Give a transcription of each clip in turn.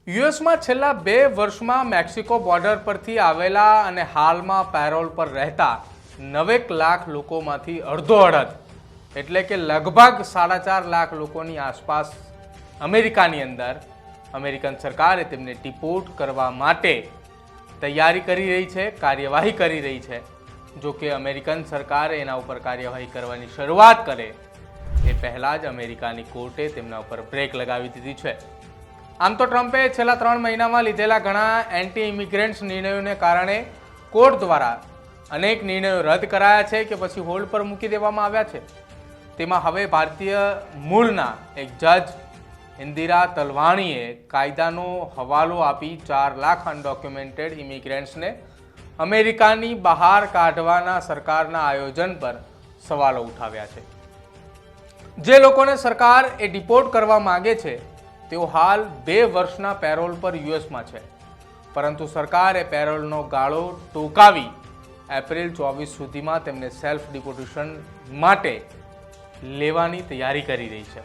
યુએસમાં છેલ્લા 2 વર્ષમાં Mexico border પરથી આવેલા અને હાલમાં પેરોલ પર રહેતા 9 લાખ લોકોમાંથી અડધો અડધ એટલે કે લગભગ 4.5 લાખ લોકોની આસપાસ અમેરિકાની અંદર અમેરિકન સરકારે તેમને ડિપોર્ટ કરવા માટે તૈયારી કરી રહી છે, કાર્યવાહી કરી રહી છે। જો કે અમેરિકન સરકારે એના ઉપર કાર્યવાહી કરવાની શરૂઆત કરે એ પહેલાં જ અમેરિકાની કોર્ટે તેમના ઉપર બ્રેક લગાવી દીધી છે। આમ તો ટ્રમ્પે છેલ્લા 3 મહિનામાં લીધેલા ઘણા એન્ટી ઇમિગ્રન્ટ્સ નિર્ણયોને કારણે કોર્ટ દ્વારા અનેક નિર્ણયો રદ કરાયા છે કે પછી હોલ્ડ પર મૂકી દેવામાં આવ્યા છે। તેમાં હવે ભારતીય મૂળના એક જજ ઇન્દિરા તલવાણીએ કાયદાનો હવાલો આપી 4 લાખ અનડોક્યુમેન્ટેડ ઇમિગ્રન્ટ્સને અમેરિકાની બહાર કાઢવાના સરકારના આયોજન પર સવાલો ઉઠાવ્યા છે। જે લોકોને સરકાર એ ડિપોર્ટ કરવા માંગે છે તેઓ હાલ 2 વર્ષના પેરોલ પર યુએસમાં છે, પરંતુ સરકાર એ પેરોલનો ગાળો ટૂંકાવી એપ્રિલ 24 સુધીમાં તેમને સેલ્ફ ડિપોર્ટેશન માટે લેવાની તૈયારી કરી રહી છે।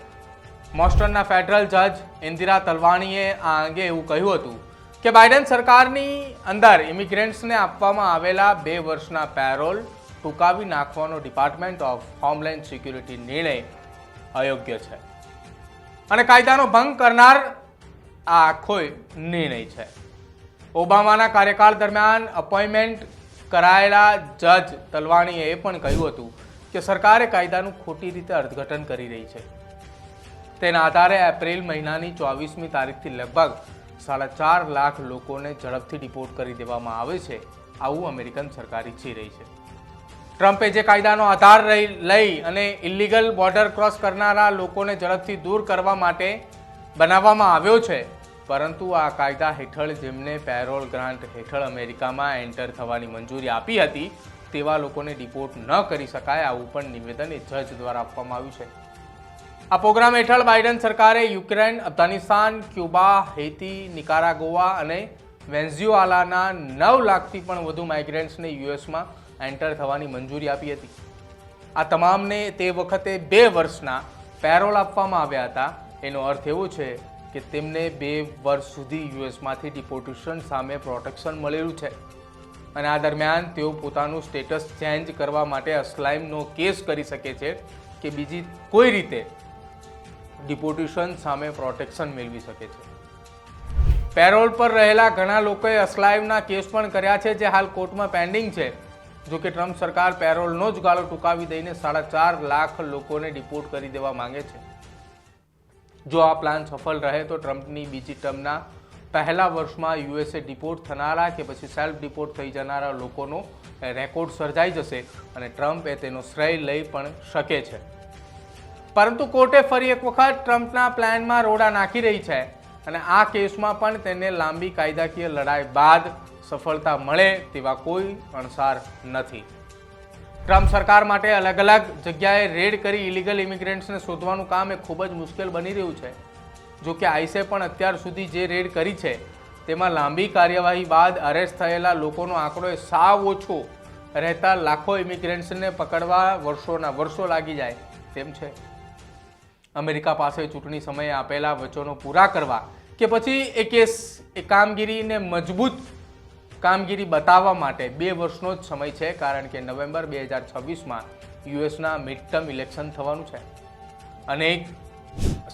બોસ્ટનના ફેડરલ જજ ઇન્દિરા તલવાણીએ આ અંગે એવું કહ્યું હતું કે બાઇડન સરકારની અંદર ઇમિગ્રન્ટ્સને આપવામાં આવેલા 2 વર્ષના પેરોલ ટૂંકાવી નાખવાનો ડિપાર્ટમેન્ટ ઓફ હોમલેન્ડ સિક્યુરિટી નિર્ણય અયોગ્ય છે અને કાયદાનો ભંગ કરનાર આ આખો નિર્ણય છે। ઓબામાના કાર્યકાળ દરમિયાન અપોઇન્ટમેન્ટ કરાયેલા જજ તલવાણીએ એ પણ કહ્યું હતું કે સરકારે કાયદાનું ખોટી રીતે અર્થઘટન કરી રહી છે। તેના આધારે એપ્રિલ મહિનાની 24મી તારીખથી લગભગ 4.5 લાખ લોકોને ઝડપથી ડિપોર્ટ કરી દેવામાં આવે છે, આવું અમેરિકન સરકાર ઈચ્છી રહી છે। ટ્રમ્પે જે કાયદાનો આધાર લઈ અને ઇલીગલ બોર્ડર ક્રોસ કરનારા લોકોને ઝડપથી દૂર કરવા માટે બનાવવામાં આવ્યો છે, પરંતુ આ કાયદા હેઠળ જેમને પેરોલ ગ્રાન્ટ હેઠળ અમેરિકામાં એન્ટર થવાની મંજૂરી આપી હતી તેવા લોકોને ડિપોર્ટ ન કરી શકાય, આવું પણ નિવેદન એ જજ દ્વારા આપવામાં આવ્યું છે। આ પ્રોગ્રામ હેઠળ બાઇડન સરકારે યુક્રેન, અફઘાનિસ્તાન, ક્યુબા, હૈતી, નિકારાગુઆ અને વેનેઝુએલાના 9 લાખથી પણ વધુ માઇગ્રન્ટ્સને યુએસમાં એન્ટર થવાની મંજૂરી આપી હતી। આ તમામને તે વખતે 2 વર્ષના પેરોલ આપવામાં આવ્યા હતા। એનો અર્થ એવો છે કે તેમને 2 વર્ષ સુધી યુએસમાંથી ડિપોર્ટેશન સામે પ્રોટેક્શન મળેલું છે અને આ દરમિયાન તેઓ પોતાનું સ્ટેટસ ચેન્જ કરવા માટે અસ્લાઇમનો કેસ કરી શકે છે કે બીજી કોઈ રીતે ડિપોર્ટેશન સામે પ્રોટેક્શન મેળવી શકે છે। પેરોલ પર રહેલા ઘણા લોકોએ અસ્લાઇમના કેસ પણ કર્યા છે જે હાલ કોર્ટમાં પેન્ડિંગ છે। જો કે ટ્રમ્પ સરકાર પેરોલનો જ ગાળો ટૂંકાવી દઈને 4.5 લાખ લોકોને ડિપોર્ટ કરી દેવા માંગે છે। જો આ પ્લાન સફળ રહે તો ટ્રમ્પની બીજી ટર્મના પહેલા વર્ષમાં યુએસએ ડિપોર્ટ થનારા કે પછી સેલ્ફ ડિપોર્ટ થઈ જનારા લોકોનો રેકોર્ડ સર્જાઈ જશે અને ટ્રમ્પ એ તેનો શ્રેય લઈ પણ શકે છે। પરંતુ કોર્ટે ફરી એક વખત ટ્રમ્પના પ્લાનમાં રોડા નાખી રહી છે અને આ કેસમાં પણ તેને લાંબી કાયદાકીય લડાઈ બાદ સફળતા મળે તેવા કોઈ અણસાર નથી। ટ્રમ્પ સરકાર માટે અલગ અલગ જગ્યાએ રેડ કરી ઇલીગલ ઇમિગ્રન્ટ્સને શોધવાનું કામ એ ખૂબ જ મુશ્કેલ બની રહ્યું છે। જો કે આઈસે પણ અત્યાર સુધી જે રેડ કરી છે તેમાં લાંબી કાર્યવાહી બાદ અરેસ્ટ થયેલા લોકોનો આંકડો એ સાવ ઓછો રહેતા લાખો ઇમિગ્રન્ટ્સને પકડવા વર્ષોના વર્ષો લાગી જાય તેમ છે। અમેરિકા પાસે ચૂંટણી સમયે આપેલા વચનો પૂરા કરવા કે પછી એ કામગીરીને મજબૂત કામગીરી બતાવવા માટે 2 વર્ષનો જ સમય છે, કારણ કે નવેમ્બર 2026માં યુએસના મિડ ટર્મ ઇલેક્શન થવાનું છે અને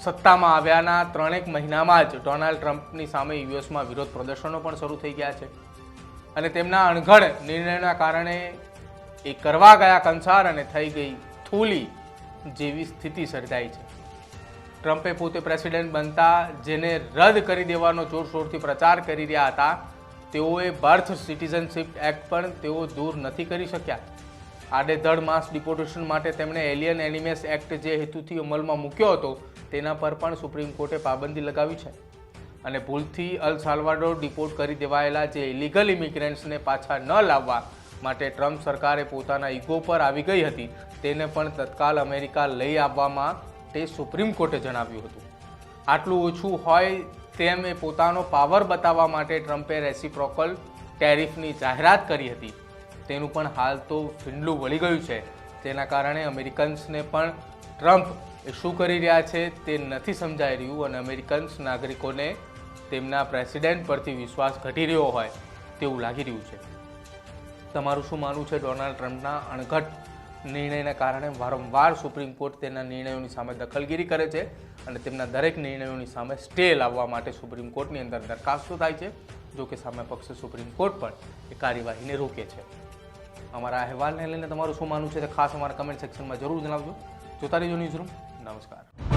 સત્તામાં આવ્યાના 3 મહિનામાં જ ડોનાલ્ડ ટ્રમ્પની સામે યુએસમાં વિરોધ પ્રદર્શનો પણ શરૂ થઈ ગયા છે અને તેમના અણઘડ નિર્ણયના કારણે એ કરવા ગયા કંસાર અને થઈ ગઈ થૂલી જેવી સ્થિતિ સર્જાઈ છે। ટ્રમ્પે પોતે પ્રેસિડેન્ટ બનતા જેને રદ કરી દેવાનો જોરશોરથી પ્રચાર કરી રહ્યા હતા તેઓએ બર્થ સિટીઝનશિપ એક્ટ પણ તેઓ દૂર નથી કરી શક્યા। આડેધડ માસ ડિપોર્ટેશન માટે તેમણે એલિયન એનિમેસ એક્ટ જે હેતુથી અમલમાં મૂક્યો હતો તેના પર પણ સુપ્રીમ કોર્ટે પાબંદી લગાવી છે અને ભૂલથી અલ સાલ્વાડોર ડિપોર્ટ કરી દેવાયેલા જે ઇલીગલ ઇમિગ્રન્ટ્સને પાછા ન લાવવા માટે ટ્રમ્પ સરકારે પોતાના ઈગો પર આવી ગઈ હતી તેને પણ તત્કાલ અમેરિકા લઈ આવવામાં તે સુપ્રીમ કોર્ટે જણાવ્યું હતું। આટલું ઓછું હોય તેમ એ પોતાનો પાવર બતાવવા માટે ટ્રમ્પે રેસિપ્રોકલ ટેરિફની જાહેરાત કરી હતી, તેનું પણ હાલ તો ફીંડલું વળી ગયું છે। તેના કારણે અમેરિકન્સને પણ ટ્રમ્પ એ શું કરી રહ્યા છે તે નથી સમજાઈ રહ્યું અને અમેરિકન્સ નાગરિકોને તેમના પ્રેસિડેન્ટ પરથી વિશ્વાસ ઘટી રહ્યો હોય તેવું લાગી રહ્યું છે. તમારું શું માનવું છે? ડોનાલ્ડ ટ્રમ્પના અણઘટ નિર્ણયના કારણે વારંવાર સુપ્રીમ કોર્ટ તેના નિર્ણયોની સામે દખલગીરી કરે છે અને તેમના દરેક નિર્ણયોની સામે સ્ટે લાવવા માટે સુપ્રીમ કોર્ટની અંદર દરખાસ્તો થાય છે. જો કે સામે પક્ષે સુપ્રીમ કોર્ટ પણ એ કાર્યવાહીને રોકે છે. અમારા અહેવાલને લઈને તમારું શું માનવું છે તે ખાસ અમારા કમેન્ટ સેક્શનમાં જરૂર જણાવજો. જોતા રહેજો ન્યૂઝરૂમ. નમસ્કાર.